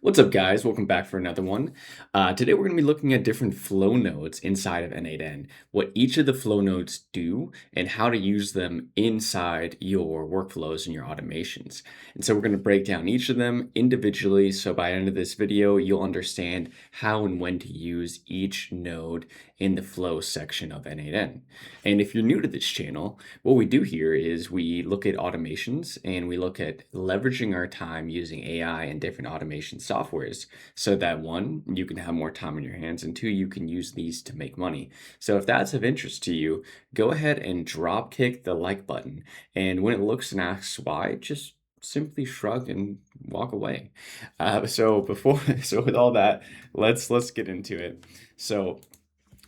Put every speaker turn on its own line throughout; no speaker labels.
What's up, guys? Welcome back for another one. Today we're going to be looking at different flow nodes inside of N8N, what each of the flow nodes do, and how to use them inside your workflows and your automations. And so we're going to break down each of them individually, so by the end of this video, you'll understand how and when to use each node in the flow section of N8N. And if you're new to this channel, what we do here is we look at automations and we look at leveraging our time using AI and different automation softwares so that one, you can have more time on your hands, and two, you can use these to make money. So if that's of interest to you, go ahead and drop kick the like button. And when it looks and asks why, just simply shrug and walk away. So with all that, let's get into it. So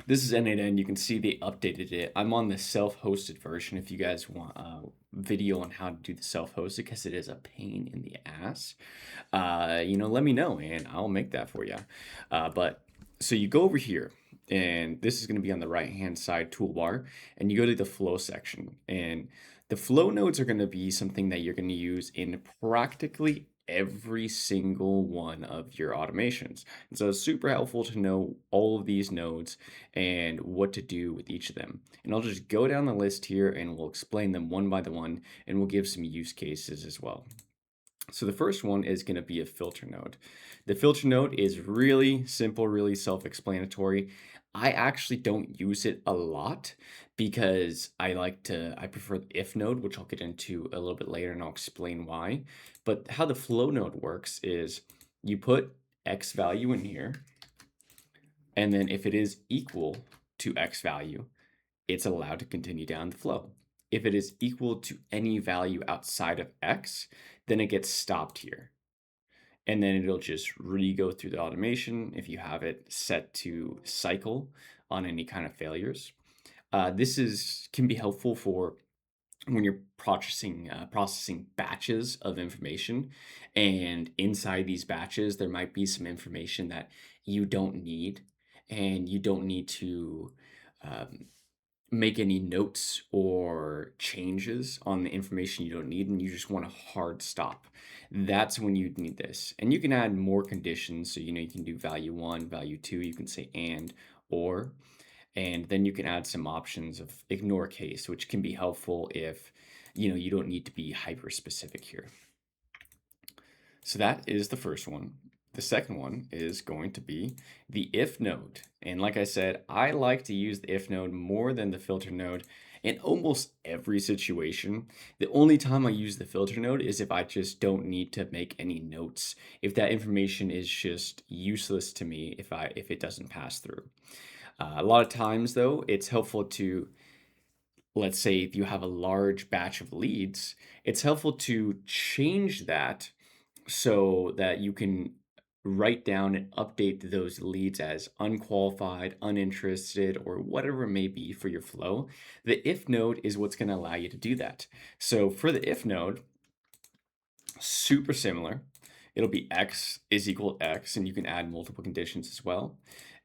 this is N8N. You can see they updated it. I'm on the self-hosted version if you guys want a video on how to do the self-hosted, because it is a pain in the ass. Let me know and I'll make that for you. So you go over here, and this is going to be on the right-hand side toolbar, and you go to the flow section. And the flow nodes are going to be something that you're going to use in practically every single one of your automations. And so it's super helpful to know all of these nodes and what to do with each of them. And I'll just go down the list here and we'll explain them one by one, and we'll give some use cases as well. So the first one is going to be a filter node. The filter node is really simple, really self-explanatory. I actually don't use it a lot because I prefer the if node, which I'll get into a little bit later and I'll explain why. But how the flow node works is you put X value in here, and then if it is equal to X value, it's allowed to continue down the flow. If it is equal to any value outside of X, then it gets stopped here. And then it'll just re-go through the automation if you have it set to cycle on any kind of failures. This can be helpful for when you're processing batches of information, and inside these batches there might be some information that you don't need, and you don't need to um, make any notes or changes on the information you don't need, and you just want a hard stop. That's when you need this. And you can add more conditions. So, you can do value 1, value 2, you can say and, or, and then you can add some options of ignore case, which can be helpful if, you don't need to be hyper specific here. So that is the first one. The second one is going to be the if node. And like I said, I like to use the if node more than the filter node in almost every situation. The only time I use the filter node is if I just don't need to make any notes, if that information is just useless to me if it doesn't pass through. A lot of times though, it's helpful to, let's say if you have a large batch of leads, it's helpful to change that so that you can write down and update those leads as unqualified, uninterested, or whatever it may be for your flow. The if node is what's going to allow you to do that. So for the if node, super similar. It'll be X is equal to X, and you can add multiple conditions as well.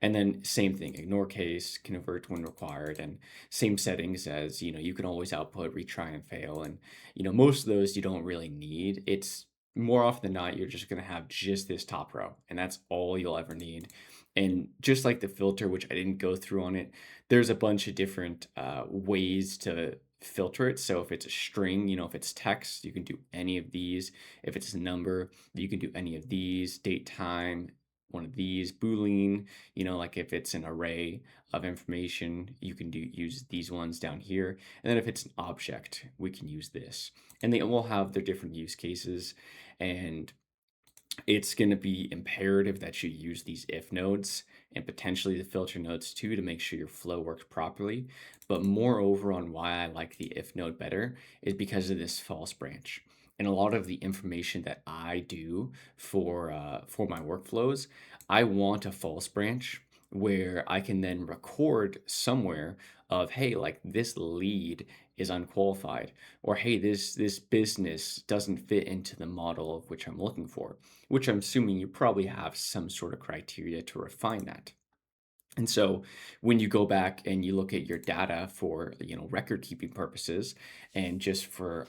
And then same thing, ignore case, convert when required, and same settings as, you can always output, retry and fail. And, most of those you don't really need. It's more often than not, you're just going to have just this top row, and that's all you'll ever need. And just like the filter, which I didn't go through on it, there's a bunch of different ways to filter it. So if it's a string, if it's text, you can do any of these. If it's a number, you can do any of these. Date, time, one of these. Boolean, like if it's an array of information, you can use these ones down here. And then if it's an object, we can use this. And they all have their different use cases. And it's going to be imperative that you use these if nodes and potentially the filter nodes too to make sure your flow works properly. But moreover, on why I like the if node better is because of this false branch. And a lot of the information that I do for my workflows, I want a false branch where I can then record somewhere of, hey, like this lead is unqualified, or hey, this business doesn't fit into the model of which I'm looking for, which I'm assuming you probably have some sort of criteria to refine that. And so when you go back and you look at your data for, record keeping purposes, and just for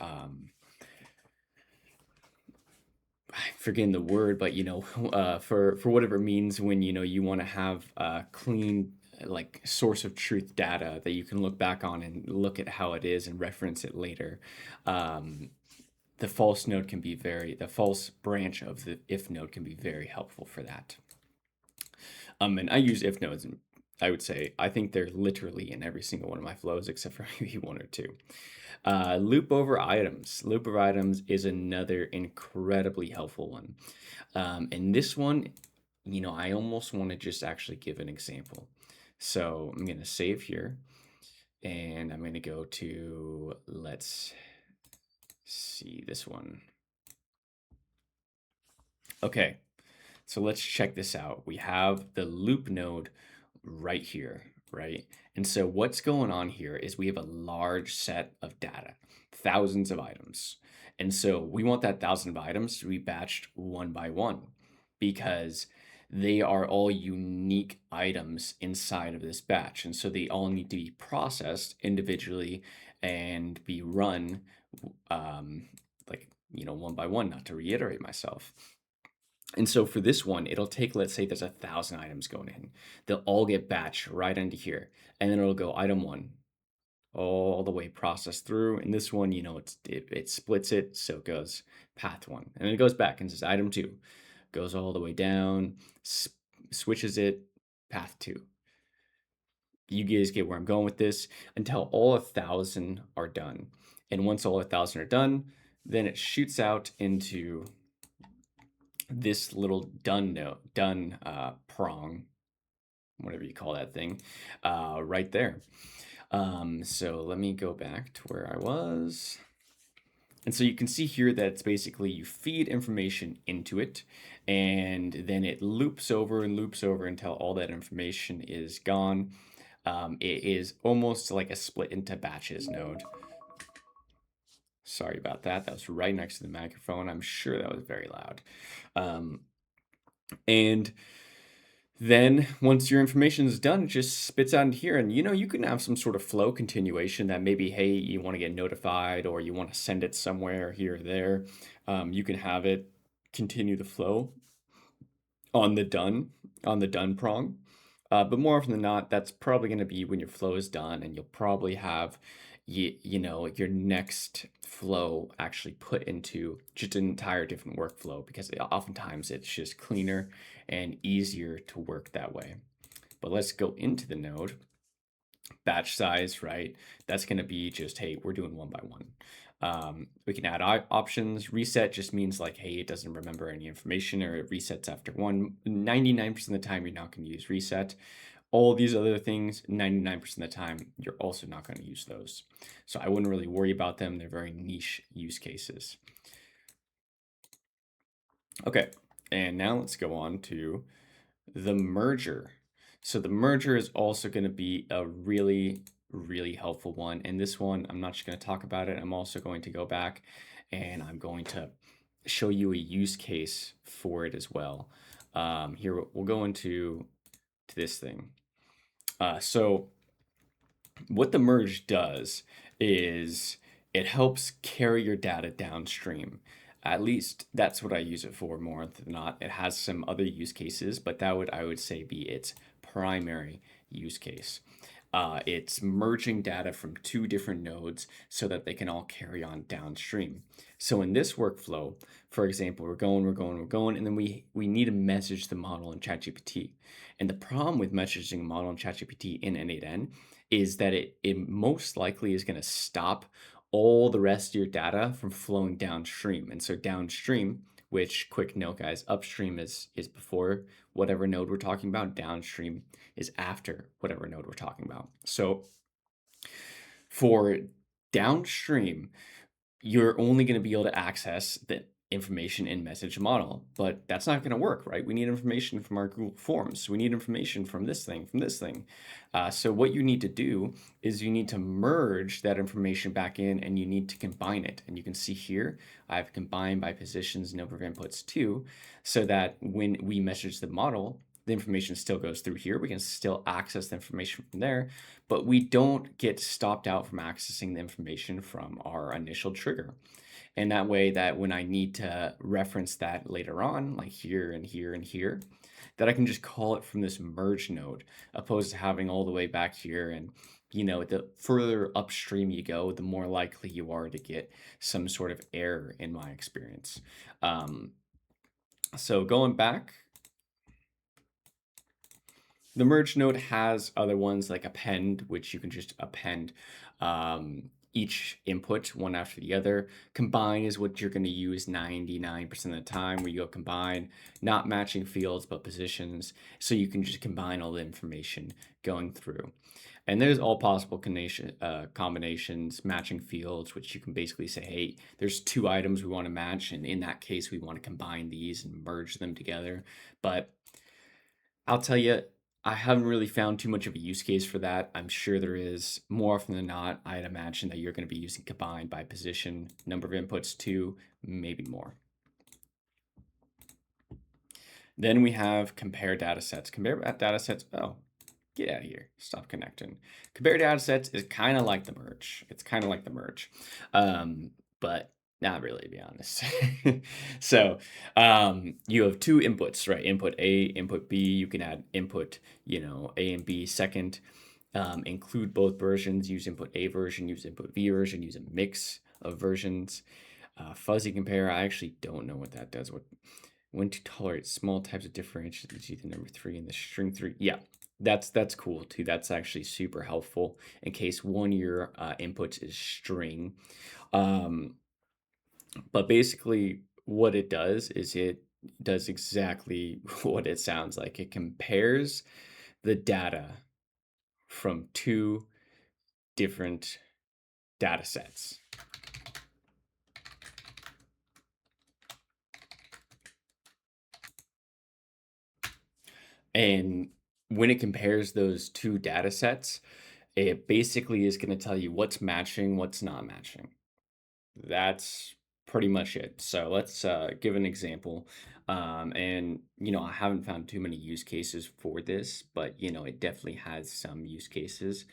I'm forgetting the word, but for whatever it means when you want to have a clean like source of truth data that you can look back on and look at how it is and reference it later. Um, the false node can be the false branch of the if node can be very helpful for that. And I use if nodes, and I would say I think they're literally in every single one of my flows except for maybe one or two. Loop over items. Loop over items is another incredibly helpful one. And this one, I almost want to just actually give an example. So I'm going to save here and I'm going to go to, let's see this one. Okay, so let's check this out. We have the loop node right here, right? And so what's going on here is we have a large set of data, thousands of items. And so we want that 1,000 of items to be batched one by one because they are all unique items inside of this batch. And so they all need to be processed individually and be run like, one by one, not to reiterate myself. And so for this one, it'll take, let's say there's 1,000 items going in. They'll all get batched right into here. And then it'll go item one, all the way processed through. And this one, it splits it. So it goes path one. And then it goes back and says item two, goes all the way down, switches it, path two. You guys get where I'm going with this until all 1,000 are done. And once all 1,000 are done, then it shoots out into this little done prong, whatever you call that thing, right there. So let me go back to where I was. And so you can see here that it's basically you feed information into it, and then it loops over and loops over until all that information is gone. It is almost like a split into batches node. Sorry about that. That was right next to the microphone. I'm sure that was very loud. And then once your information is done, it just spits out into here. And you can have some sort of flow continuation that maybe, hey, you want to get notified or you want to send it somewhere here or there. You can have it continue the flow on the done prong. But more often than not, that's probably going to be when your flow is done, and you'll probably have your next flow actually put into just an entire different workflow because oftentimes it's just cleaner and easier to work that way. But let's go into the node. Batch size, right? That's going to be just, hey, we're doing one by one. We can add options. Reset just means like, hey, it doesn't remember any information or it resets after 99% of the time, you're not going to use reset. All these other things, 99% of the time, you're also not going to use those. So I wouldn't really worry about them. They're very niche use cases. Okay, and now let's go on to the merger. So the merger is also going to be a really, really helpful one. And this one, I'm not just going to talk about it. I'm also going to go back and I'm going to show you a use case for it as well. Here, we'll go into this thing. So what the merge does is it helps carry your data downstream. At least that's what I use it for more than not. It has some other use cases, but that would, I would say, be its primary use case. It's merging data from two different nodes so that they can all carry on downstream. So in this workflow, for example, we're going, and then we need to message the model in ChatGPT. And the problem with messaging a model in ChatGPT in N8N is that it most likely is going to stop all the rest of your data from flowing downstream. And so downstream, which, quick note guys, upstream is before whatever node we're talking about, downstream is after whatever node we're talking about. So for downstream, you're only going to be able to access the information in message model, but that's not going to work, right? We need information from our Google Forms. We need information from this thing, so what you need to do is you need to merge that information back in and you need to combine it. And you can see here, I've combined by positions, number of inputs too, so that when we message the model, the information still goes through here. We can still access the information from there, but we don't get stopped out from accessing the information from our initial trigger. And that way that when I need to reference that later on, like here and here and here, that I can just call it from this merge node, opposed to having all the way back here. And, the further upstream you go, the more likely you are to get some sort of error in my experience. So going back, the merge node has other ones like append, which you can just append each input one after the other. Combine is what you're going to use 99% of the time, where you go combine, not matching fields, but positions. So you can just combine all the information going through. And there's all possible combinations, matching fields, which you can basically say, hey, there's two items we want to match. And in that case, we want to combine these and merge them together. But I'll tell you, I haven't really found too much of a use case for that. I'm sure there is. More often than not, I'd imagine that you're going to be using combine by position, number of inputs, two, maybe more. Then we have compare data sets. Compare data sets. Oh, get out of here. Stop connecting. Compare data sets is kind of like the merge. It's kind of like the merge. But not really, to be honest. So you have two inputs, right? Input A, input B. You can add input, A and B second. Include both versions. Use input A version. Use input B version. Use a mix of versions. Fuzzy compare. I actually don't know what that does. When to tolerate small types of differentials, the number 3 and the string 3. Yeah, that's cool too. That's actually super helpful in case one of your inputs is string. But basically what it does is it does exactly what it sounds like. It compares the data from two different data sets. And when it compares those two data sets, it basically is going to tell you what's matching, what's not matching. That's pretty much it. So let's give an example. And, I haven't found too many use cases for this, but, it definitely has some use cases,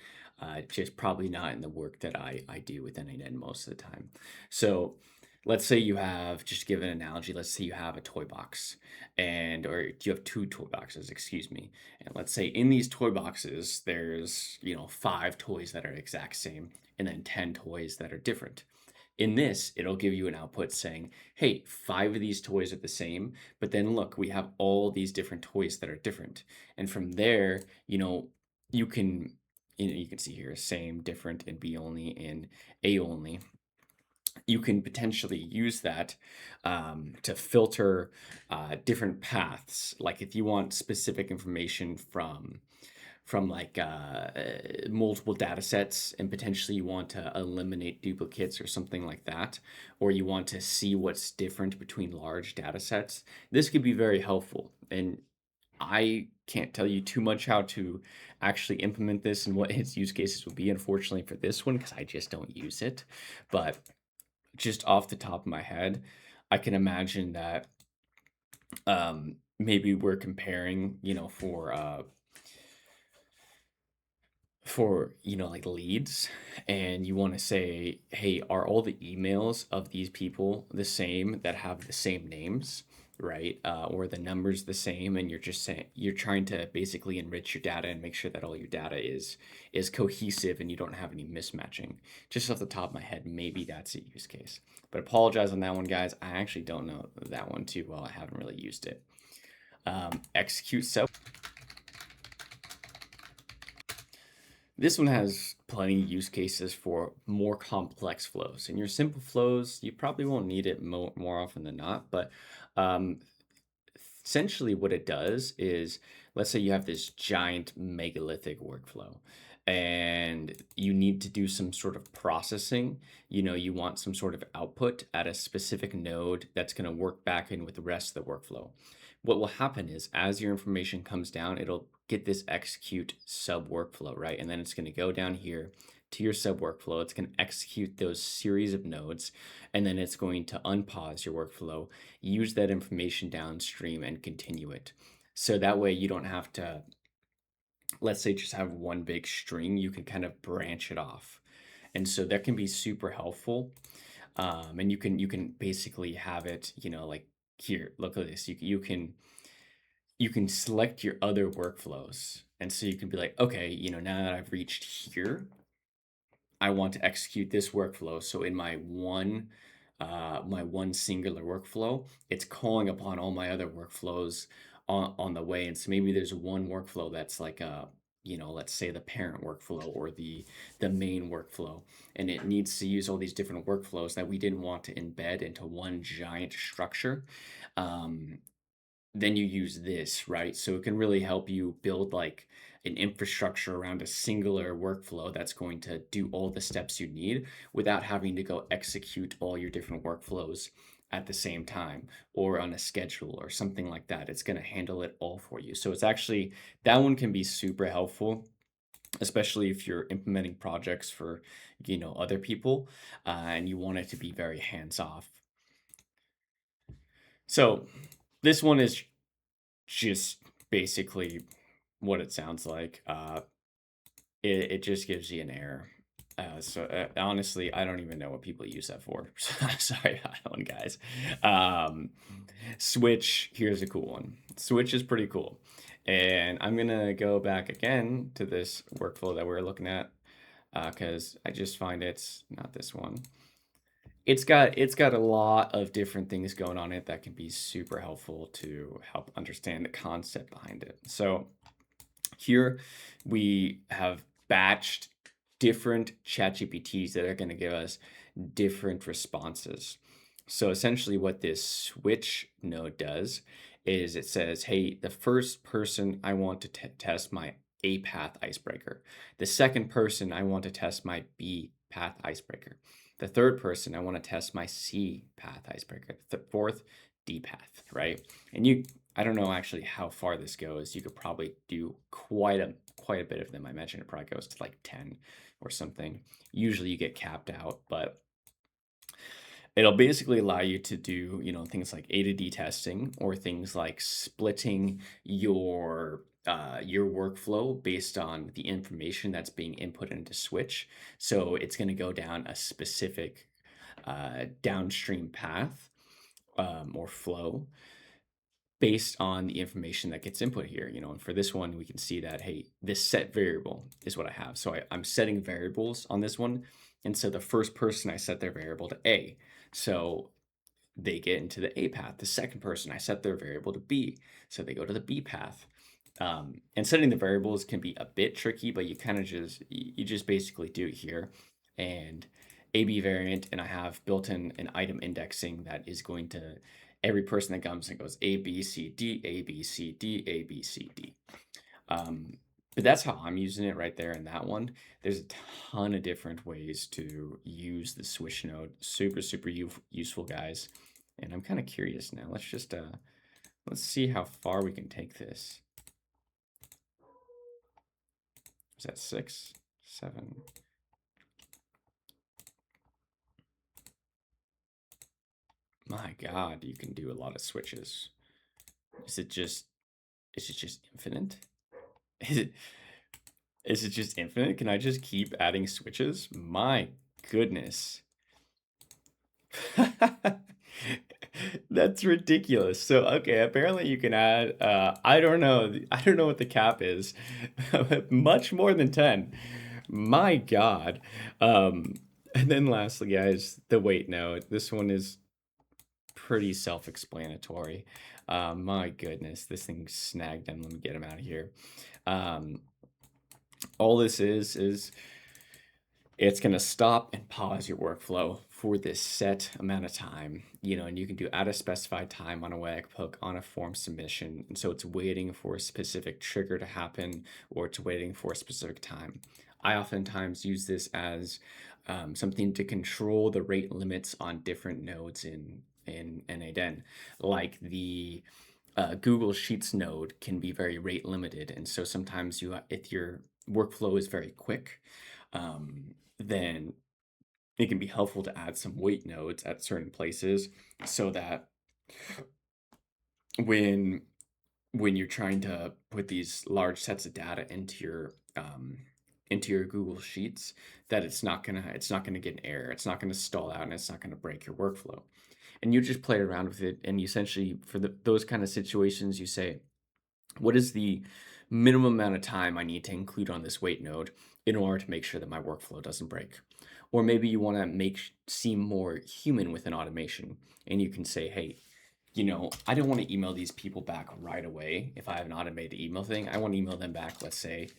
just probably not in the work that I do with N8N most of the time. So let's say you have, just to give an analogy, let's say you have a toy box or you have two toy boxes, excuse me. And let's say in these toy boxes, there's, 5 toys that are exact same and then 10 toys that are different. In this, it'll give you an output saying, hey, 5 of these toys are the same, but then look, we have all these different toys that are different. And from there, you can, you can see here, same, different, and B only, and A only. You can potentially use that to filter different paths. Like if you want specific information from like multiple data sets, and potentially you want to eliminate duplicates or something like that, or you want to see what's different between large data sets, this could be very helpful. And I can't tell you too much how to actually implement this and what its use cases will be, unfortunately, for this one, because I just don't use it. But just off the top of my head, I can imagine that maybe we're comparing, for like leads, and you want to say, hey, are all the emails of these people the same that have the same names, right? Or the numbers the same, and you're just saying, you're trying to basically enrich your data and make sure that all your data is cohesive and you don't have any mismatching. Just off the top of my head, maybe that's a use case, but apologize on that one, guys. I actually don't know that one too well. I haven't really used it. Execute sub. This one has plenty of use cases for more complex flows. In your simple flows, you probably won't need it more often than not, but um, essentially what it does is, let's say you have this giant megalithic workflow and you need to do some sort of processing. You want some sort of output at a specific node that's going to work back in with the rest of the workflow. What will happen is, as your information comes down, it'll get this execute sub workflow, right? And then it's going to go down here to your sub workflow. It's going to execute those series of nodes, and then it's going to unpause your workflow, use that information downstream, and continue it. So that way you don't have to, let's say, just have one big string. You can kind of branch it off. And so that can be super helpful. And you can basically have it, like here, look at this. You can select your other workflows. And so you can be like, okay, now that I've reached here, I want to execute this workflow. So in my one singular workflow, it's calling upon all my other workflows on the way. And so maybe there's one workflow that's like let's say the parent workflow or the main workflow, and it needs to use all these different workflows that we didn't want to embed into one giant structure. Um, then you use this, right? So it can really help you build like an infrastructure around a singular workflow that's going to do all the steps you need without having to go execute all your different workflows at the same time or on a schedule or something like that. It's going to handle it all for you. So it's actually that one can be super helpful, especially if you're implementing projects for other people, and you want it to be very hands off. So this one is just basically what it sounds like. It just gives you an error. So honestly, I don't even know what people use that for. Sorry about that one, guys. Um, Switch, here's a cool one. Switch is pretty cool. And I'm gonna go back again to this workflow that we are looking at, because I just find it's not this one. It's got a lot of different things going on it that can be super helpful to help understand the concept behind it. So here we have batched different ChatGPTs that are going to give us different responses. So essentially, what this switch node does is it says, hey, the first person I want to test my A path icebreaker. The second person I want to test my B path icebreaker. The third person I want to test my C path icebreaker. The fourth, D path, right? And I don't know actually how far this goes. You could probably do quite a bit of them. I mentioned it probably goes to like 10 or something. Usually you get capped out, but it'll basically allow you to do, things like A to D testing or things like splitting your workflow based on the information that's being input into Switch. So it's going to go down a specific downstream path, or flow based on the information that gets input here. And for this one, we can see that, hey, this set variable is what I have. So I'm setting variables on this one. And so the first person, I set their variable to A. So they get into the A path. The second person, I set their variable to B. So they go to the B path. And setting the variables can be a bit tricky, but you just basically do it here. And AB variant, and I have built in an item indexing that is going to every person that comes and goes A, B, C, D, A, B, C, D, A, B, C, D. But that's how I'm using it right there in that one. There's a ton of different ways to use the switch node. Super, super useful, guys. And I'm kind of curious now. Let's see how far we can take this. Is that 6, 7? My God, you can do a lot of switches. Is it just infinite? Is it is it just infinite? Can I just keep adding switches? My goodness. That's ridiculous. So, okay, apparently you can add, I don't know what the cap is. Much more than 10. My God. And then lastly, guys, the weight node. This one is pretty self-explanatory. My goodness, this thing snagged him. Let me get him out of here. Um, all this is it's going to stop and pause your workflow for this set amount of time, and you can do at a specified time on a webhook on a form submission. And so it's waiting for a specific trigger to happen, or it's waiting for a specific time. I oftentimes use this as something to control the rate limits on different nodes in N8N, like the Google Sheets node can be very rate limited. And so sometimes if your workflow is very quick, then it can be helpful to add some weight nodes at certain places so that when when you're trying to put these large sets of data into into your Google Sheets that it's not gonna get an error. It's not gonna stall out and it's not gonna break your workflow. And you just play around with it, and you essentially for those kind of situations, you say, what is the minimum amount of time I need to include on this wait node in order to make sure that my workflow doesn't break? Or maybe you want to seem more human with an automation, and you can say, hey, I don't want to email these people back right away if I have an automated email thing. I want to email them back, let's say,